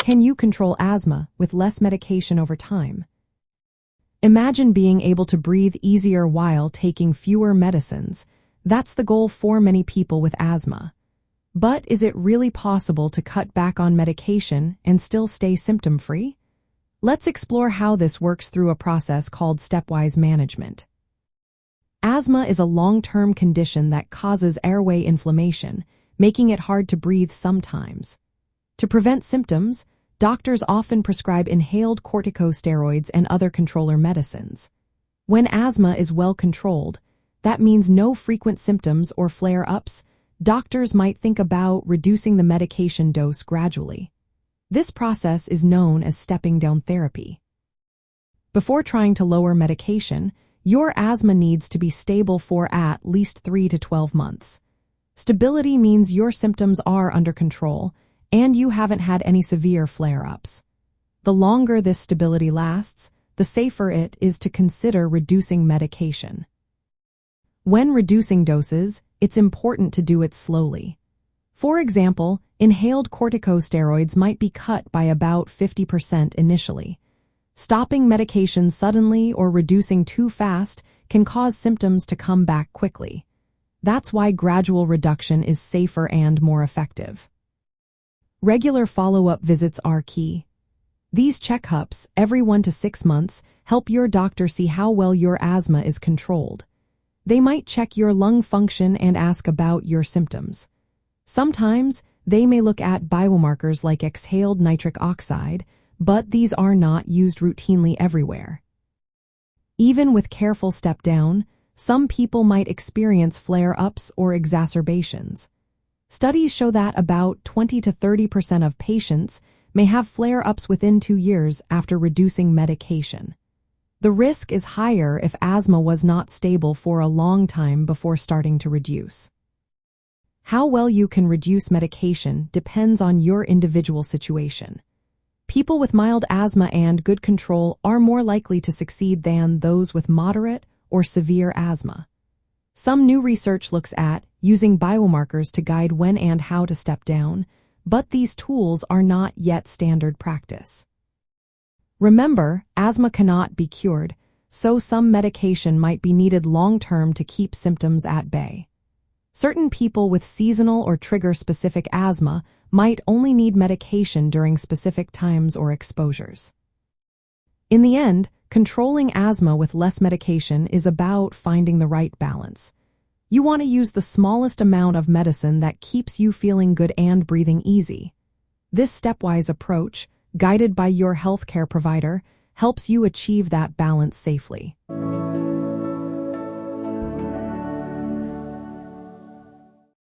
Can you control asthma with less medication over time? Imagine being able to breathe easier while taking fewer medicines. That's the goal for many people with asthma. But is it really possible to cut back on medication and still stay symptom-free? Let's explore how this works through a process called stepwise management. Asthma is a long-term condition that causes airway inflammation, making it hard to breathe sometimes. To prevent symptoms, doctors often prescribe inhaled corticosteroids and other controller medicines. When asthma is well controlled, that means no frequent symptoms or flare-ups. Doctors might think about reducing the medication dose gradually. This process is known as stepping down therapy. Before trying to lower medication, your asthma needs to be stable for at least 3 to 12 months. Stability means your symptoms are under control and you haven't had any severe flare-ups. The longer this stability lasts, the safer it is to consider reducing medication. When reducing doses, it's important to do it slowly. For example, inhaled corticosteroids might be cut by about 50% initially. Stopping medication suddenly or reducing too fast can cause symptoms to come back quickly. That's why gradual reduction is safer and more effective. Regular follow-up visits are key. These checkups, every 1 to 6 months, help your doctor see how well your asthma is controlled. They might check your lung function and ask about your symptoms. Sometimes, they may look at biomarkers like exhaled nitric oxide, but these are not used routinely everywhere. Even with careful step-down, some people might experience flare-ups or exacerbations. Studies show that about 20 to 30% of patients may have flare-ups within 2 years after reducing medication. The risk is higher if asthma was not stable for a long time before starting to reduce. How well you can reduce medication depends on your individual situation. People with mild asthma and good control are more likely to succeed than those with moderate or severe asthma. Some new research looks at using biomarkers to guide when and how to step down, but these tools are not yet standard practice. Remember, asthma cannot be cured, so some medication might be needed long-term to keep symptoms at bay. Certain people with seasonal or trigger-specific asthma might only need medication during specific times or exposures. In the end, controlling asthma with less medication is about finding the right balance. You want to use the smallest amount of medicine that keeps you feeling good and breathing easy. This stepwise approach, guided by your healthcare provider, helps you achieve that balance safely.